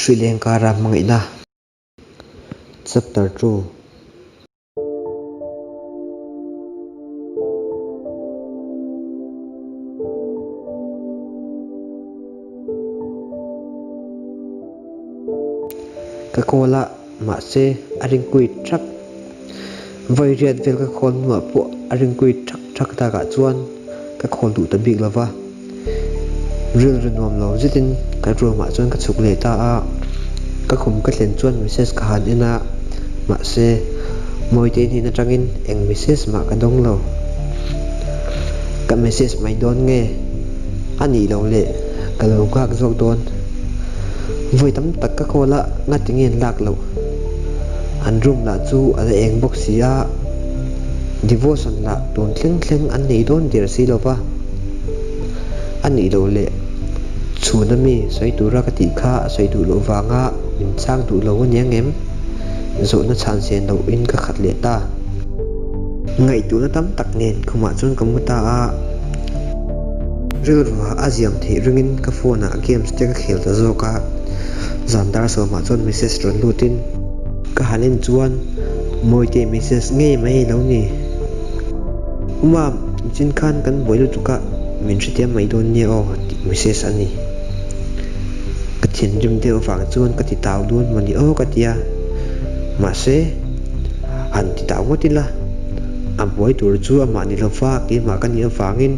Sri Lanka ra mangina Chapter 2 Ka kola ma se aring kui trak vai riat vel ka khol ma po aring kui trak ta ka chuan ka khol du ta bik lova ril rinom lo zitin ka ro ma chuan ka chuk le ta a ka khum ka thlen chuan message ka han ina ma se moi te ni na tangin eng message ma ka dong lo ka message mai don nge ani lo le ka lo ka zok don voi tam tak ka kola nga tingin lak lo an room la chu ala eng box sia devotion la ton thleng an nei don dir si lo pa ani lo le chuna mi soi tura ka ti kha soi du lo wanga min chang du lo nyang em zo na chan sen lo in ka khat le ta ngai tu na tam tak nen khuma chun kamuta a rilwa aziam the ringin ka phone a games te ka khel ta zo ka zandar so ma chon message ron lutin ka hanin chuan moi te message nge mai lo ni uma chin khan kan boilu tuka min thite mai don ni o message ani ka thin rim te ofang chuan ka ti taw don mani o ka tia ma se an ti taw ngotila am boi tur chu ama ni lo fa ki ma kan ni awangin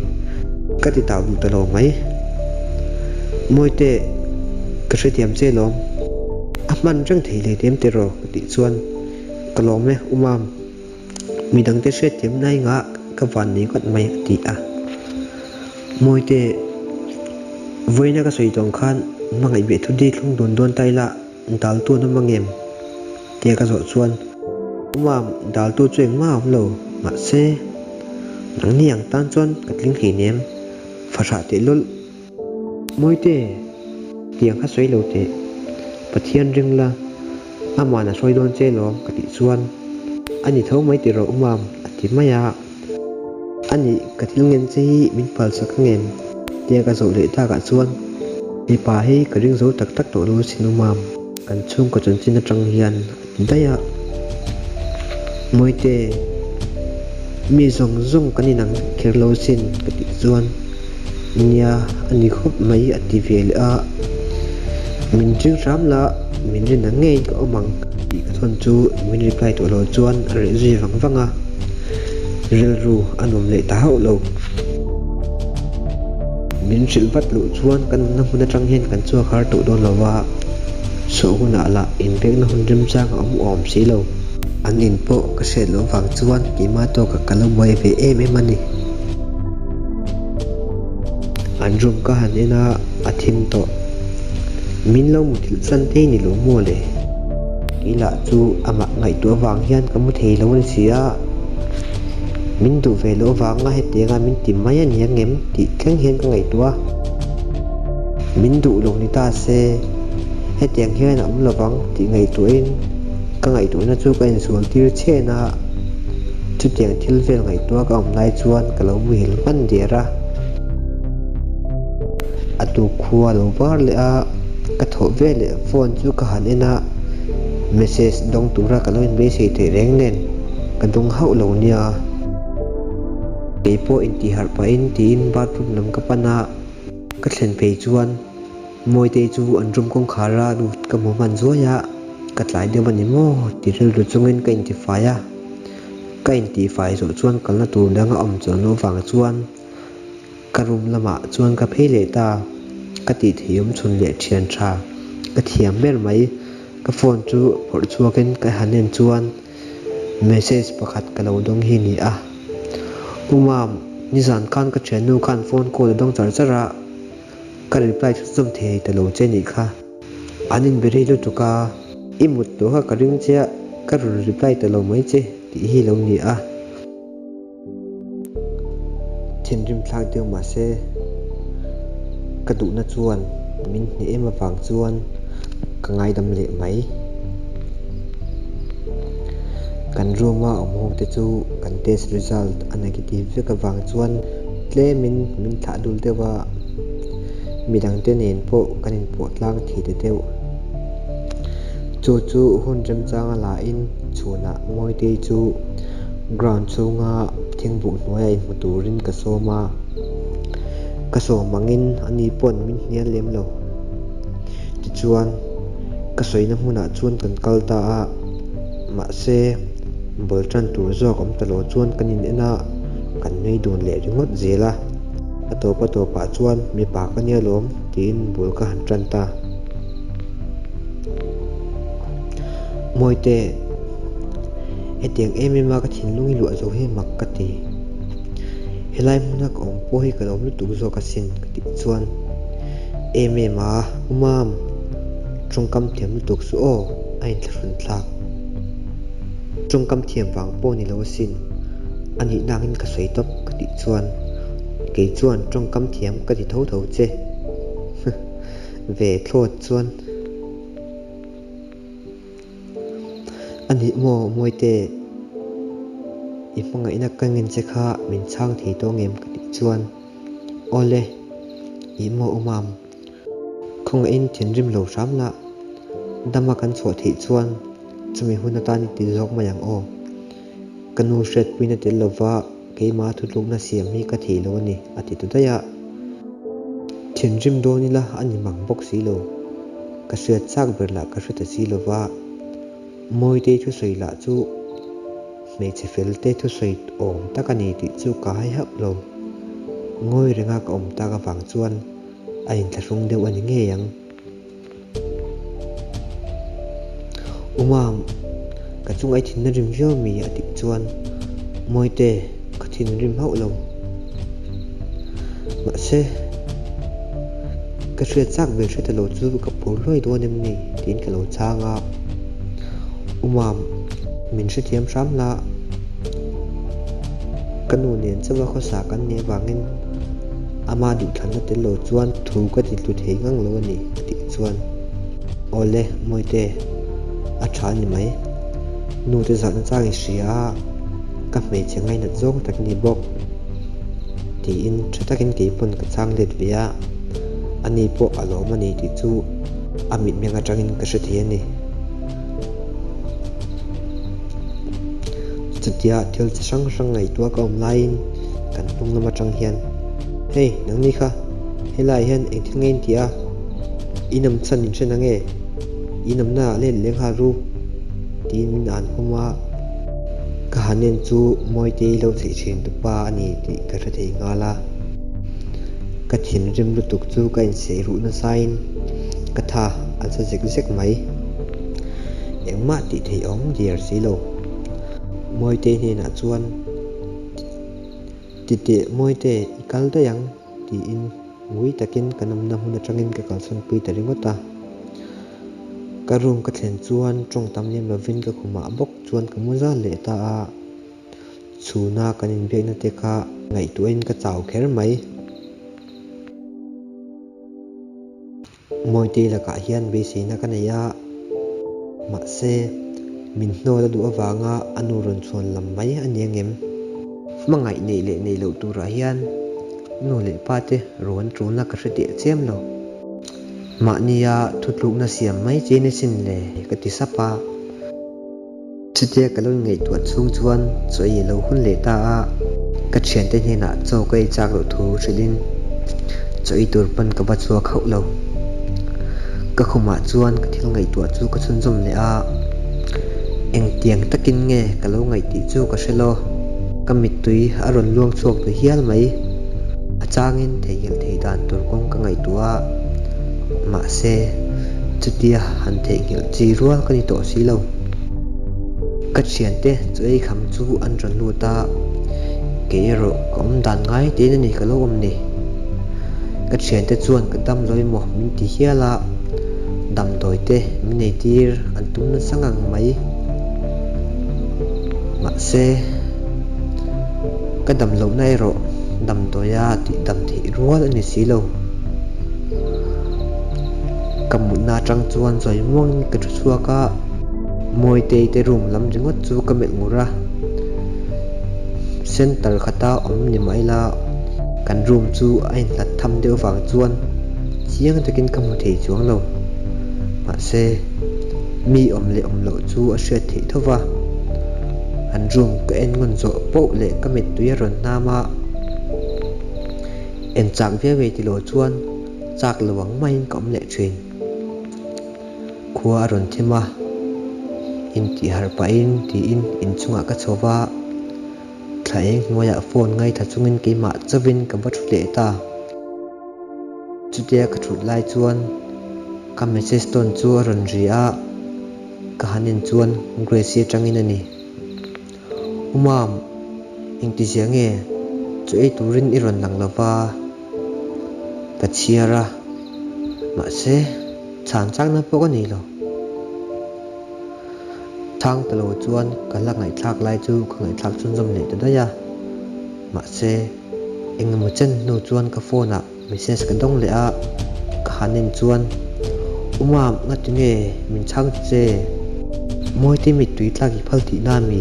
ka ti taw du ta lo mai moi te ka se tiam che lom aman rang thei le tem te ro ti chuan ka lom me umam mi dang te se tem nai nga ka van ni kat mai ti a moi te voina ka soi tong khan mangai be thu di thlung don tai la dal tu na mangem te ka zo chuan umam dal tu chueng ma lo ma se nang niang tan chuan ka tling hi nem phara te lul moi te tiang kha soi lo te pathian ring la amana soi don che lom ka ti chuan ani tho mai ti ro umam ati maya ani ka thilngen che min pal sak ngen te ka zo le ta ka chuan ti pa hi ka ring zo tak tak to lo sinumam kan chung ko chon chin atang hian daya moi te mi zong zong kaninang kherlo sin ka ti chuan nia ani khop mai ati vel a min jing ram la min rin nge ka omang ti ka thon chu min reply to lo chuan re ji wanga ril ru anom le ta ho lo min silvat lu chuan kan na huna tang hen kan chu khar to don lawa so huna la in bek na hun rim chang om si lo an in po ka se lo wang chuan ki ma to ka kalo mai ve em ani an room ka han ina athin to min lo mu thil chan te ni lo mo le ila chu ama ngai to wang hian ka mu thei lo ni sia min du ve lo wanga he te nga min tim mai ani angem ti thleng hian ka ngai to min du lo ni ta se he tiang hian am lo wang ti ngai to in ka ngai to na chu ka in sual tir che na chu tiang thil vel ngai to ka om lai chuan ka lo hil pan dera atu khuwa lo war le a ka tho ve le phone chu ka han ina message dong tura ka lo in be sei te reng nen ka dong hau lo nia pe po in ti har pa in ti in bathroom nam ka pana ka thlen pe chuan moi te chu an room kong khara du ka mo man zo ya ka tlai de mani mo ti ril ru chungin ka in ti fa ya ka in ti fa zo chuan kal na tur danga om chon lo wang chuan ka room lama chuan ka phele ta ka ti thiam chun le thian tha ka thiam ber mai ka phone chu por chuakin ka hanen chuan message pakhat ka lo dong hi ni a umam ni zan kan ka chenu kan phone call dong char chara ka reply chu zum the ta lo che ni kha anin bere lu tu ka imut to ha ka ring che ka reply ta lo mai che ti hi lo ni a thin rim thlang te ma se ka du na chuan min ni ema wang chuan ka ngai dam le mai kan roma omho te chu kan test result a negative ka wang chuan tle min tha dul te wa midang te nen po kanin po tlang thi te teu chu hun rem chang la in chuna moi te chu ground chunga thingbu hnuai muturin ka soma ka so mangin ani pon min hnial lem lo ti chuan ka soina hmuna chuan kan kalta a ma se bol tran tur zawk om talo chuan kanin ena kan nei dun le ringot zela atopa chuan mi pa ka nia lom tin bul ka han tran ta moite etiang emema ka thin lungi lu zo he mak ka ti helai muna ka ong po hi ka lom lu tu zo ka sin ka ti chuan emema umam trungkam thiam lu tuk su o ain thlun thlak trungkam thiam wang po ni lo sin ani nangin ka soi top ka ti chuan ke chuan trungkam thiam ka ti tho che ve thlot chuan ani mo moite ipanga ina kangin che kha min chang thei to ngem ka ti chuan ole i mo umam khong in thinrim lo ramla dama kan chho thei chuan chumi hunata ni ti jok mayang o kanu shet puina tel lova keima thuluk na siam hi ka thei lo ni ati tu daya thinrim do ni la ani mang bok si lo ka shet chak berla ka hret si lova moi te thu soi la chu me che fel te thu soi om takani ti chu ka hai hap lo ngoi renga ka om ta ka wang chuan ain tharung deu ani nge yang umam ka chung ai thin na rim yo mi ati chuan moi te ka thin rim hau lo ma se ka hriat chak be hriat lo chu ka pur loi do nem ni tin ka lo changa umam min hri thiam ram la kanu nen chawa kho sa kan ne wangin ama du than na tel lo chuan thu ka ti tu thei ngang lo ni ti chuan ole moite a tha ni mai nu te zan chang sia ka me chengai na jong tak ni bok ti in thatakin ke pon ka chang let via ani po alo mani ti chu amit menga tangin ka hre thei ani chutia thil sang ngai tua ka om lain kan tung lama tang hian hey nang ni kha helai hian eng thil ngein tia inam chan in chen ange inam na len leng ha ru tin min an huma ka hanen chu moi te lo thei thin tu pa ani ti ka hre thei ngala ka thin rim lu tuk chu ka in sei ru na sain ka tha an sa zek mai engma ti thei ong diar si lo moi te ni na chuan ti moi te ikal da yang ti in ngui takin kanam na huna tangin ka kalson pui ta ringota ka room ka thlen chuan tong tam lem lovin ka khuma bok chuan ka muza le ta a chuna kanin be na te kha ngai tuin ka chaw kher mai moi te la ka hian be se na kana ya ma se min hno la du awanga anu ron chon lam mai aniangem mangai nei lo tu ra hian no le pa te ron tru na ka hre chem lo ma nia thutluk na siam mai che ne sin le ka ti sapa chite ka lo ngei tuat chung chuan choi lo hun le ta a ka thian te hena chaw kai chak lo thu thrilin choi tur pan ka ba chuwa khau lo ka khuma chuan ka thil ngei tuat chu ka chun zum le a eng tiang takin nge ka lo ngai ti chu ka hrelo kamit tui aron luang chuak tu hial mai achangin theihel thei dan tur kong ka ngai tua ma se chutia han theihel chi rual ka ni to si lo ka chian te choi kham chu an ron lu ta ke ro kom dan ngai te ni ka lo om ni ka chian te chuan ka dam loi mo min ti hiala dam doi te min nei tir an tum na sangang mai ma se ka dam lo nai ro dam doya ti dam thi rual ani si lo kamuna tang chuan choi muang ka thua ka moi te room lam ringot chu ka mel ngura center khata om ni mai la kan room chu ain lat tham deu wang chuan chiang takin ka mu thei chuang lo ma se mi om le om lo chu a hriat theih thova an room ka en ngon zo po le ka mit tuya ron nama en chak ve ti lo chuan chak lawang mai kom le thin khua ron thima in ti har pa in ti in chunga ka chowa thlaeng ngoya phone ngai tha chungin ke ma chawin ka bat hle ta chutia ka thut lai chuan ka message ton chu ron ria ka hanin chuan Gracie tangin ani umam ingti siange chu ei turin iron lang lova ka chiara ma se chan chang na pok ani lo thang talo chuan ka la ngai thak lai chu ka ngai thak chun jom le ta da ya ma se engemaw chen no chuan ka phone a message ka dong le a ka hanin chuan umam ngatinge min chang che moi te mi tui tlaki phal ti na mi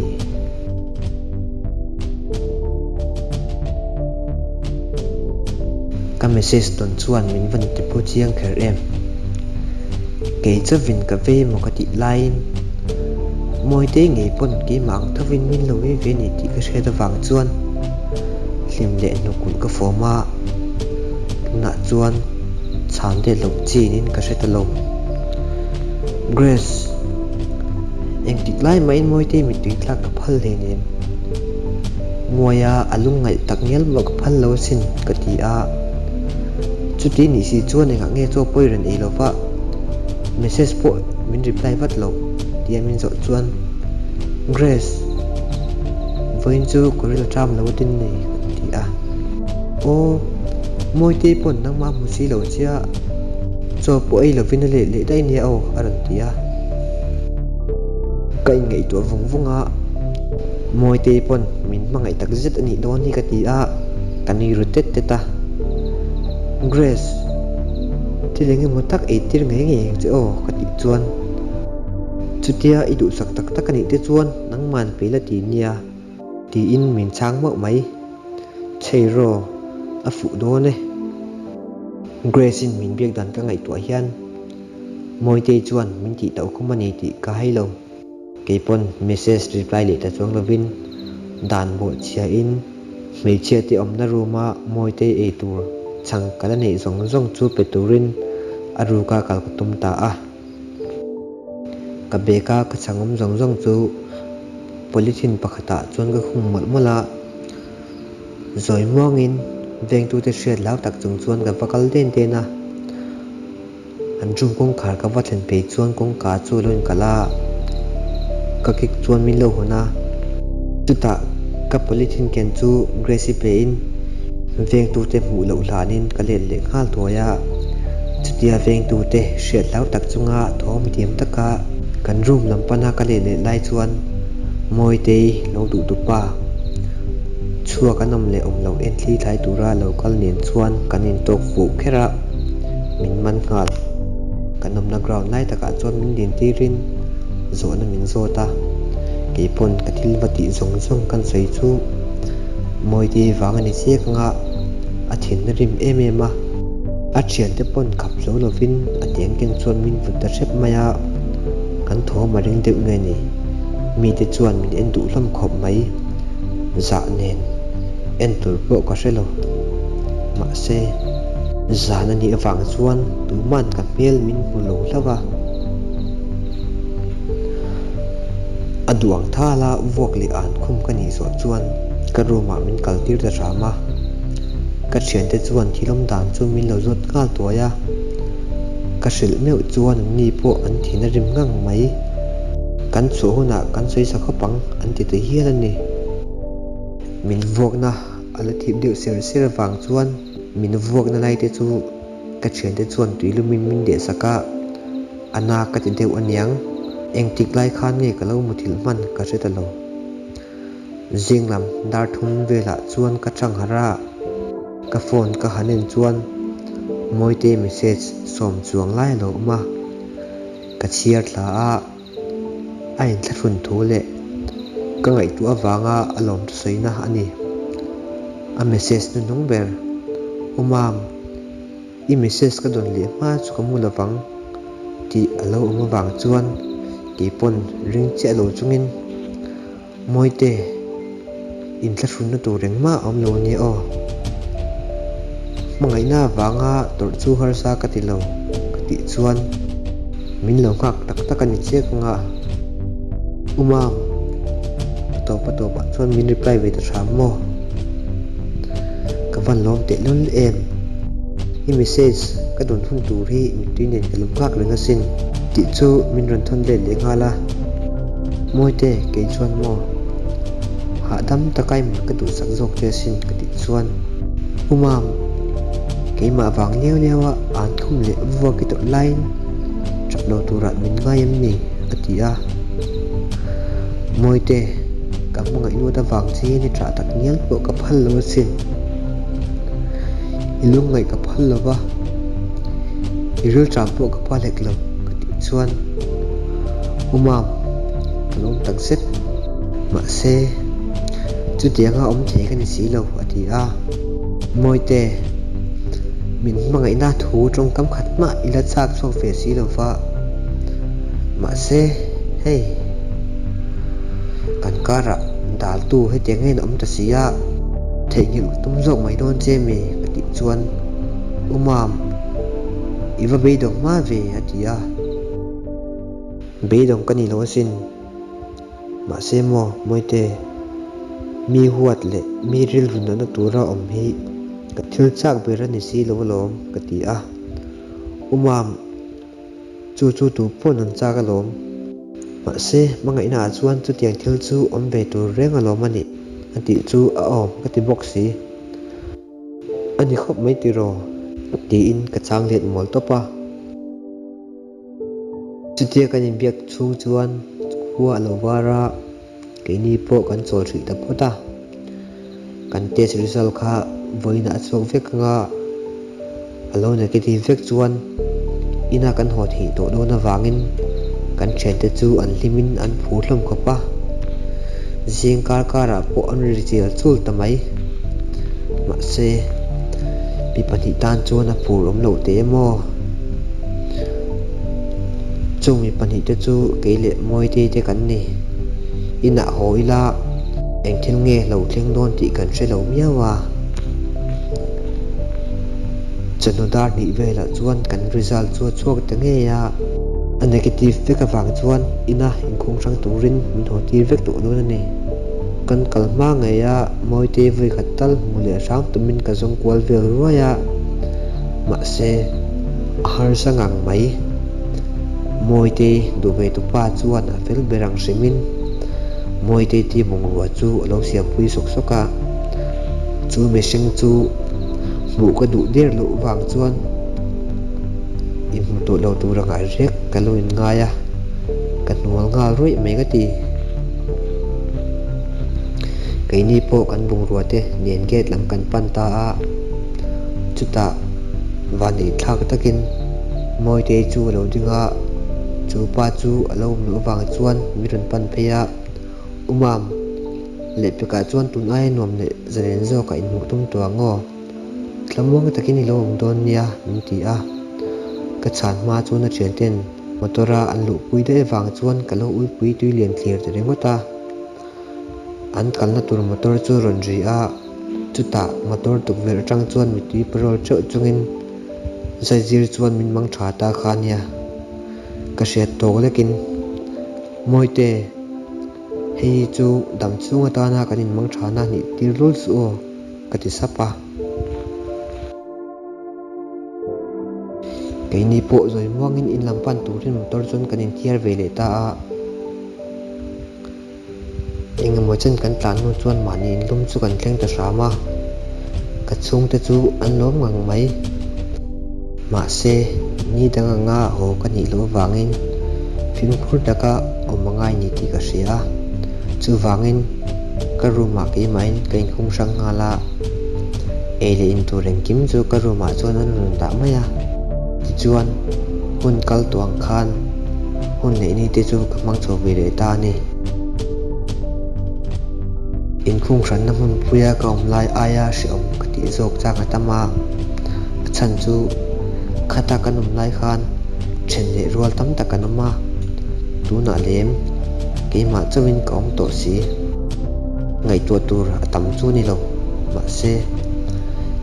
ka message ton chuan min van ti pu chiang kher em ke chawin ka ve mo ka ti line moi te nge pon ke mang thawin min lo ve ni ti ka hre da wang chuan hlim le no kul ka forma na chuan chan de lo chi nin ka hre ta lo Grace eng ti lai mai moi te mi tui tlak ka phal le nim ngoya alung ngai tak ngel mo ka phal lo sin ka ti a chuti ni si chuan enga nge cho poi ran ei lova message po min reply vat lo ti min zo chuan Grace voin chu koril tram lo tin ni ti a o moi te pon nang ma mu si lo chia cho po ei lo vin le le dai ni o aran ti a kai ngai to vung vunga moi te pon min mangai tak zet ani don ni ka ti a kani rutet te ta Grace tilenge mo tak e tir ngai nge che o ka ti chuan chutia idu sak tak tak ani te chuan nang man pe la ti nia ti in min chang mo mai cheiro a fu do ne Grace in min biak dan ka ngai to hian moi te chuan min ti tau khumani ti ka hailo keipon message reply le ta chong lovin dan bo chia in mei chia ti omna ruma moi te e tur chang kala nei zong zong chu peturin aru ka kal tum ta a ka beka ka changom zong zong chu polythene pakhata chon ga khum mal mala zoi mongin veng tu te hriat lau tak chung chuan ga vakal den te na an jum kong khar ka wathen pe chuan kong ka chu loin kala ka kik chuan min lo hona chuta ka polythene ken chu Gracie pe in veng tu te mu lo hlanin ka len le khal thoya chutia veng tu te hriat lau tak chunga thom tiam taka kan room lampana ka le le lai chuan moi te lo du tu pa chua kanom le om lo en thli thai tura local nen chuan kanin tok fu khera min man ngal kanom na ground lai taka chuan min din tirin zo na min zo ta keipon kathil vati zong zong kan sei chu moi ti wang ani che nga a thin rim em em a thian te pon khap zo lovin a tiang ken chuan min vut ta rep maya kan tho ma ring deuh nge ni mi te chuan min en du lam khop mai za nen en tur po ka relo ma se zana ni awang chuan tu man ka mel min mu lo lawa aduang thala vok li an khum ka ni so chuan ka roma min kaltir da rama ka thian te chuan thilom dan chu min lo zot ngal toya ka hril meu chuan ni po an thina rim ngang mai kan chu huna kan soi sa khopang an ti te hian ani min vok na ala thip deu ser ser wang chuan min vok na lai te chu ka thian te chuan tuilumin min de saka ana ka ti deu aniang eng tik lai khan nge ka lo muthil man ka reta lo jinglam dar thum vela chuan ka chang hara ka phone ka hanen chuan moi te message som chuang lai lo ma ka chiar thla a ain thlun thu le ka ngai tu awanga alom tu soina ani a message nu nong ber umam i message ka don le ma chu ka mu lawang ti alo uma wang chuan ke pon ring che lo chungin moite in tla thun na tur rengma om lo ni o mangai na wanga tor chu har sa ka ti lo ka ti chuan min lo khak tak tak ani che nga umam to pa chuan min reply ve ta tham mo ka van lom te lon em i message ka don thun tur hi mi tuinen kalum khak renga sin ti chu min ron thon le le ngala moite ke chuan mo ha dam takai mi ka du sak jok te sin ka ti chuan umam ke ma wang leo lewa an khum le wa ki to line chap lo tura min ngayam ni atia moite ka mga inu da wang chi ni tra tak nial po ka phal lo sin ilung ngai ka phal lo ba irul tram po ka palek lo ka ti chuan umam kalom tak set ma se chu tianga om the ka ni si lo atia moite min mga ina thu trong kam khat ma ila chak so fe si lo fa ma se hey kan kara dal tu he tengen om ta sia thegil tum jok mai don che me ka ti chuan umam iwa be dong ma ve atia be dong kani lo sin ma se mo moite mi huat le mi ril run na tura om hi ka thil chak be ra ni si lo lom ka ti a umam chu tu pon an cha ka lom ma se manga ina chuan chu tiang thil chu om be tur renga lom ani ati chu a om ka ti box si ani khop mai ti ro ti in ka chang let mol to pa chu tia kan in biak chung chuan huwa lo wara ke ni po kan chol thri ta pota kan test result kha voina achok vek nga alo negative vek chuan ina kan hot hi to do na wangin kan chen te chu an limin an phu hlom ko pa jing kar kara po an rizal chul tamai ma se pi pani tan chuan a phur om lo te mo chung mi pani te chu keile moi te kan ni ina hoila eng thil nge lo thleng don ti kan hre lo miawa chanodar ni vela chuan kan result chu chuak te nge ya a negative vek awang chuan ina ingkhung sang turin min ho tir vek tu lo ni kan kalma nge ya moite voi khatal mule ram tumin ka jong kwal vel roya ma se har sangang mai moite du be tu pa chuan a fel berang simin moite ti mong ruwa chu lo siam pui sok soka chu me sing chu bu ka du der lo wang chuan in to lo tu ra ngai rek ka lo in nga ya kan nual nga roi me ga ti kai ni po kan bung ruwa te nen get lam kan pan ta a chuta vani thak takin moite chu lo dinga chu pa chu alo lo wang chuan miron pan pheya umam le peka chuan tun ai nom le zaren zo ka in mu tum to ngo tlamong takin lo don nia ti a ka chan ma chu na chen ten motora an lu pui de wang chuan ka lo ui pui tui lian clear te rengota an kal na tur motor chu ron ri a chuta motor tuk ver tang chuan mi ti petrol cheu chungin zaizir chuan min mang tha ta khania ka hriat tok lekin moite hei chu dam chunga ta na kanin mang thana ni tirlul chu kati sapa keini po zoi muangin in lampan turin motor chun kanin thiar vele ta a engemaw chen kan tlan nu chuan mani in lum chu kan thleng ta rama ka chung te chu an lom ngang mai ma se ni danga nga ho kani lo wangin phim khur taka omangai ni ti ka ria chu wangin ka ruma ke main kain khung sang ngala ele in tu reng kim chu ka ruma chuan an run da maya ti chuan hun kal tuang khan hun le ni te chu ka mang chaw ve le ta ni in khung ran na mun puya ka om lai aya shi om ka ti zok cha ka tama chan chu khata kanum lai khan chen le rol tam ta kanama tu na lem ke ma chawin kaum to si ngai tu tur atam chu ni lo ma se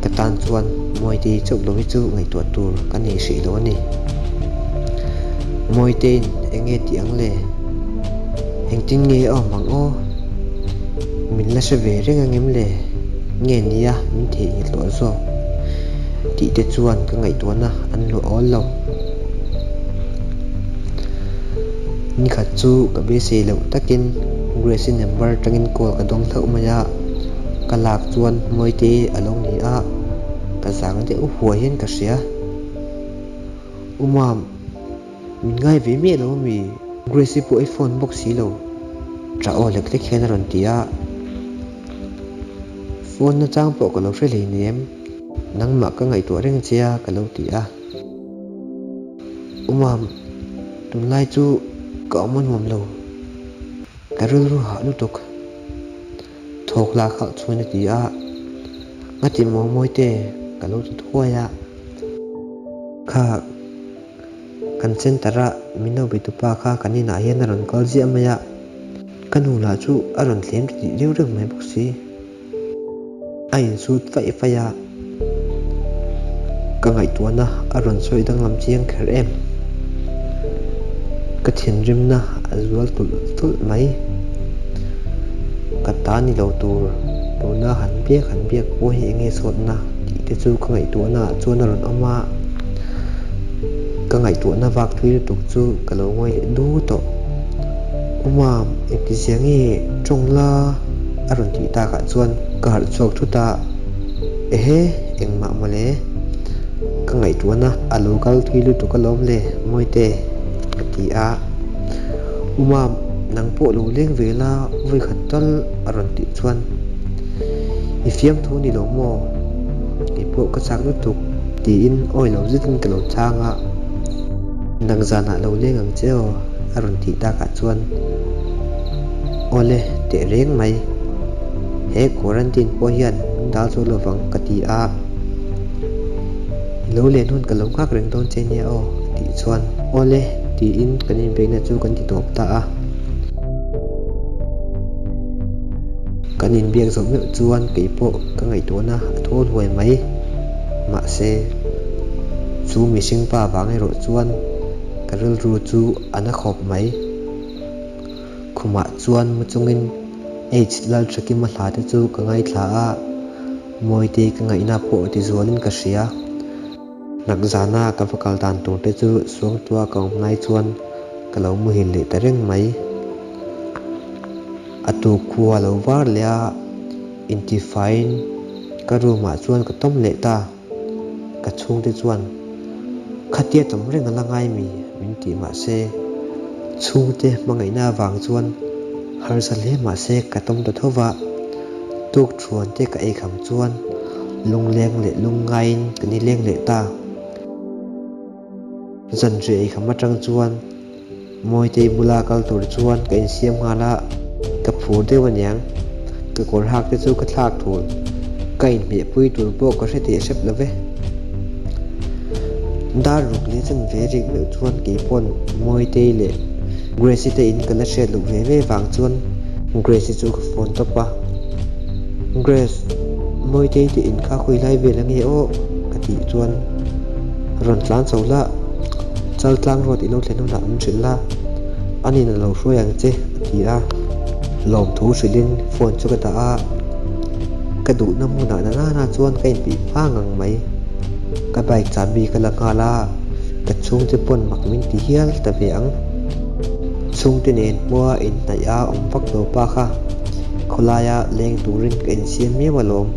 katan chuan moi te chok lo chu ngai tu tur kan ni si lo ni moi te enge tiang le eng tin nge o mang o min la se ve renga ngem le nge nia min the i lo zo ti te chuan ka ngai tu na an lo ol lo ni kha chu ka be se lo takin grace number tangin call ka dong thau maya ka lak chuan moi te along ni a ka sang te u huai hen ka sia umam min ngai ve me lo mi grace po iphone box si lo tra o lek lek hen ron tia phone na chang po ka lo hre le nem nang ma ka ngai tu reng chia ka lo tia umam tun lai chu ka mon mom lo ka ru ru ha lu tok thok la kha chuina tia ngati mo moi te ka lo tu thuaya kha kan centera mino bitu pa kha kanina hian ron kal ji amaya kanu la chu aron thlem ti reu reu mai boxi ain sut fai faya ka ngai tuana aron soi dang lam chiang kher em ka thin rim na azwal tul mai ka ta ni lo tur na han biak po hi enge sot na ti te chu ka ngai tuana chuan ron ama ka ngai tuana wak thui tuk chu ka lo ngoi du to umam ekti siangi chongla aron ti ta ka chuan ka har chok thu ta ehe engma male ka ngai tuana alu kal thui lu tu ka lom le moite ti a umam nang po lu leng vela voi khatal aron ti chuan ifiam thu ni lo mo ipo ka chak lu tuk ti in oi lo zitin ka lo changa nang zana lo leng ang cheo aron ti ta ka chuan ole te reng mai he quarantine po hian dal zo lo wang ka ti a lo le nun ka lo khak reng don che nia o ti chuan ole ti in kanin be na chu kan ti top ta a kanin biak zo me chuan ke po ka ngai to na thol huai mai ma se chu mi sing pa bangai ro chuan karil ru chu ana khop mai khuma chuan muchungin h lal thaki ma hla te chu ka ngai thla a moi te ka ngai na po ti zolin ka sia nak zana ka fakal dan tu te chu suang tua ka ngai chuan ka lo mu hin le tareng mai atu khuwa lo war lia inti fine ka ru ma chuan ka tom le ta ka chung te chuan khatia tom reng ala ngai mi min ti ma se chung te mangai na wang chuan har sale ma se ka tom to thowa tuk thuan te ka ei kham chuan lung leng le lung ngain kani leng le ta zan re ei kham atang chuan moi te bula kal tur chuan ka in siam ngala ka phur de wanyang ka kor hak te chu ka thlak thul ka in me pui tur po ka hre te sep love dar ruk le chan ve rik le chuan ke pon moi te le grace te in kala she lu ve ve wang chuan grace chu ka phone to pa grace moi te ti in kha khoi lai ve lang he o ka ti chuan ron tlan chola chal tlang rot ilo thlenu na um thilla ani na lo hroyang che ti a lom thu silin phone chu ka ta a ka du na mu na na chuan ka in pi pha ngang mai ka bike chabi ka la ngala ka chung te pon mak min ti hial ta ve ang chung te nen mua in ta ya vak lo pa kha kholaya leng turin ka in siam mi walom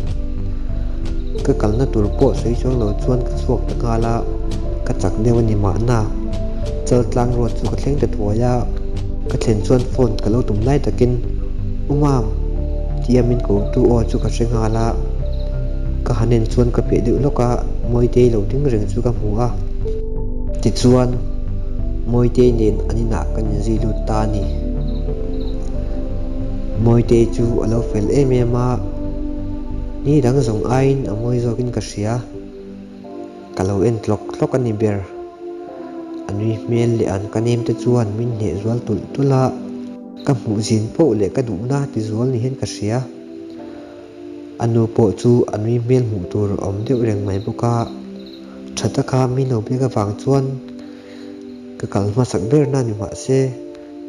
ka kalna tur po sei chong lo chuan ka chuak ta ngala ka chak dewani ma na chal tlang ro chu ka thleng ta thuaya ka thlen chuan phone ka lo tum lai takin umam tiamin ko tu o chu ka sengala ka hanen chuan ka pe de loka moi te lo ding reng chu ka hua ti chuan moi te nen anina kan ji lu ta ni moi te chu alo fel emema ni dang zong ain a moi zokin ka sia kalau en tlok ani ber anui mel le an kanem te chuan min he zual tul tula ka hmu zin po le ka du na ti zual ni hen ka hria anu po chu anui mel hmu tur om deuh reng mai boka thata kha mi no be ka wang chuan ka kalma sak ber na ni ma se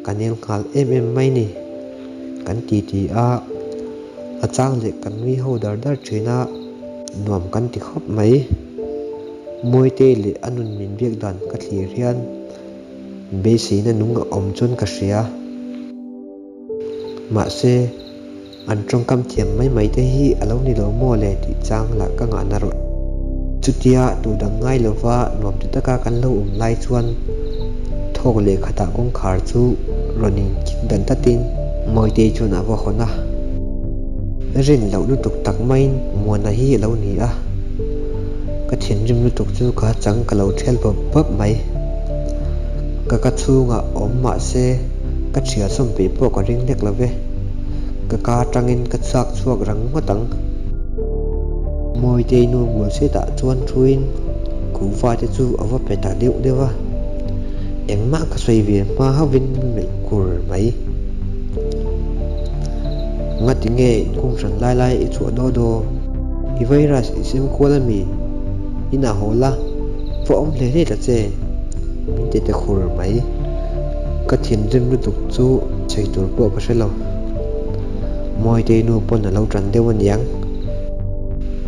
kanel ngal em mai ni kan ti a achang le kan mi ho dar thina nuam kan ti khop mai moi te le anun min biak dan ka thlir hian be si na nung om chun ka hria ma se an trong kam thiam mai te hi alo ni lo mo le ti chang la ka nga na ro chutia tu dang ngai lova nuam tu taka kan lo lai chuan thok le khata kong khar chu ronin dan tatin moi te chun a wa khona rin lo nu tuk tak main mona hi lo ni a ka thin rim nu tuk chu ka chang ka lo thel pop mai ka chunga om ma se ka thia som pe po ka ring nek love ka tangin ka chak chuak rang matang moi te nu mul se ta chuan thuin ku fa te chu awa pe ta deuh dewa engma ka soi ve ma havin me kur mai ngati nge kum san lai i chu do i virus isim kolami ina hola fo om le ta che min te khur mai ka thin rim nu tuk chu chei tur po ka selo moi te nu pon na lo tran dewan yang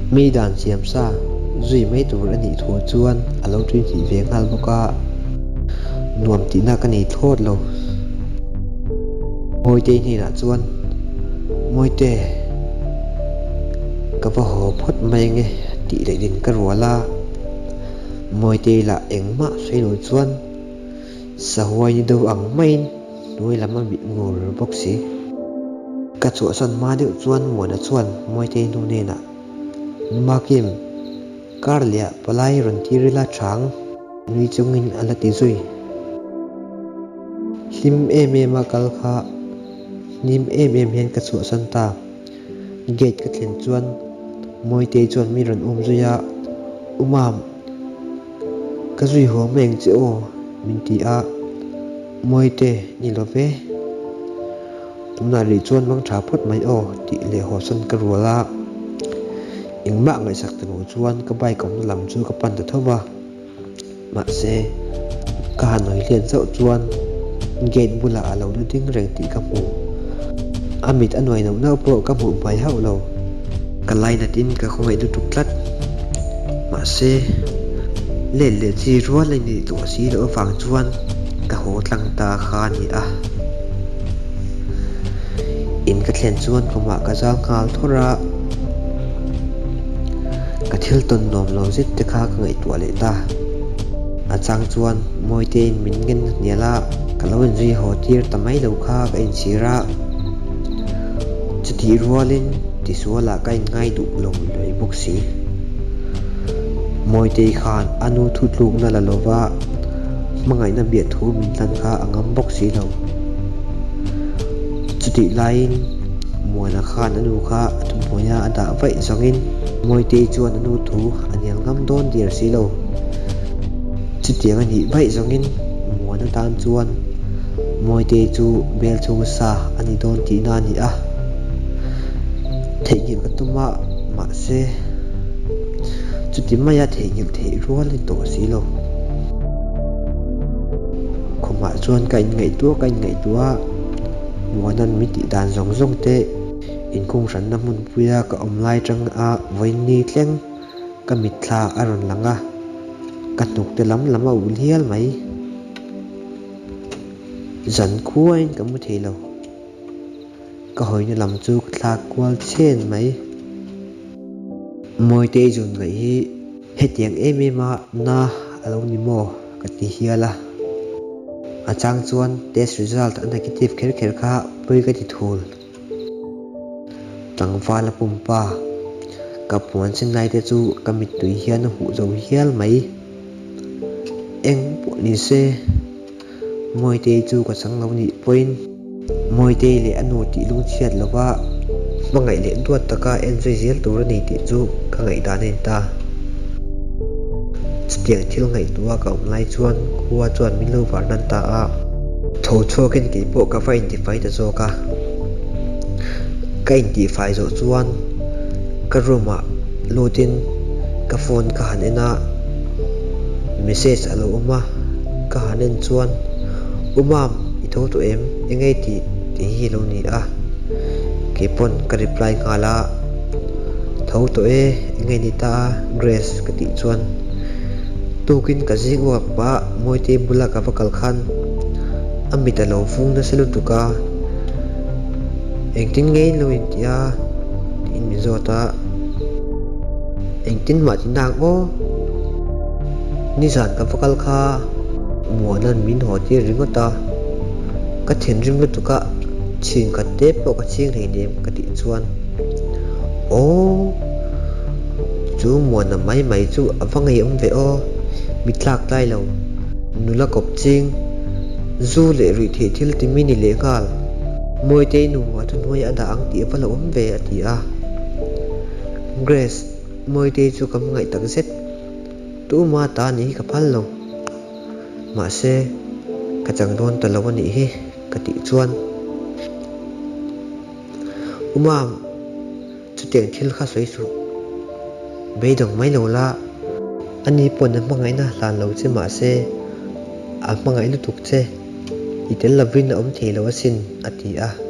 mi dan siam sa zui mai tur ani tho chuan alo trin hi ve ngal boka nuam ti na ka nei thot lo moi te ni na chuan moi te ka va ho phot mai nge ti le din ka ruala moi te la engma sei lo chuan sa huai ni do ang main noi lama bi ngor boxi ka chu san ma deuh chuan mo na chuan moi te nu ne na ma kim karlia palai ron tirila thang nui chungin ala ti zui hlim ma kal kha nim hen ka chu san ta gate ka thlen chuan moi te chuan mi ron zuya umam ka zui ho meng che o min ti a moi te ni lo ve tumna ri chuan mang tha phot mai o ti le ho san ka ruala engma ngai sak tanu chuan ka bai kom lam chu ka pan ta thowa ma se ka noi len zau chuan gate bula alo du ding reng ti ka mu amit anoi no po ka mu bai hau lo ka lai na tin ka khoi du tuk tlat ma se le chi rual lai ni to si lo wang chuan ka ho tlang ta kha ni a in ka thlen chuan koma ka jang ngal thora ka thil ton nom lo zit te kha ka ngai to le ta a chang chuan moi te min ngen niala ka lo in ri ho tir tamai lo kha ka in sira chiti rualin ti suala ka in ngai du lo loi boxi moi te khan anu thut luk na la lova mangai na bia thu min tan kha angam boxi lo chuti lain muana khan anu kha atum poya ada vai zongin moi te chuan anu thu anial ngam don dir si lo chutiang ani vai zongin muana tan chuan moi te chu bel chu sa ani don ti na ni a thei ka tuma ma se chuti maya thei rual to si lo khoma chuan ka in ngai tua muanan mi ti dan zong te in kung ran na mun puya ka omlai tang a voini tleng ka mitla aron langa ka tuk te lama ul hial mai zan khuain ka mu thelo ka hoina lam chu thla kwal chen mai moi te jun ngai hi hetiang ma na alo ni mo ka ti hiala achang chuan test result negative kher kha pui ka ti thul tangwala pumpa ka puan sin nai te chu kamit tui hian hu zo hial mai eng pu ni se moi te chu ka sang lo ni point moi te le anu ti lung chiat lova mangai le duat taka enjoy zel tur ni ti chu ka ngai da nen ta stiang thil ngai tua ka lai chuan khuwa chuan milu var nan ta a tho chokin ki po ka fa identify ta zo ka identify zo chuan ka ruma lutin ka phone ka hanena message alo uma ka hanen chuan umam itho to em engai ti hi lo ni a ke pon ka reply ngala tho to e engai ni ta grace ka ti chuan tukin ka jingwa pa moite bula ka vakal khan amita lo fung na selu tuka engtin ngei lo intia in mizota engtin ma tinang o nisan ka vakal kha muanan min hoti ringota ka then ring tuka ching ka te po ka ching rei nem ka ti chuan o chu muan mai mai chu awangai ve o mitlak lai lo nula kop ching zu le ri the thil ti mini le kal moi te nu wa thun hoi ada ang ti pala ve ati a grace moi te chu kam ngai tak set tu ma ta ni ka phal lo ma se ka chang don ta lo ni hi ka ti chuan umam chu teng thil kha soi su beidong mai lo la ani pon na mangai na lan lo che ma se a mangai lu tuk che itel lavin om the lo sin ati a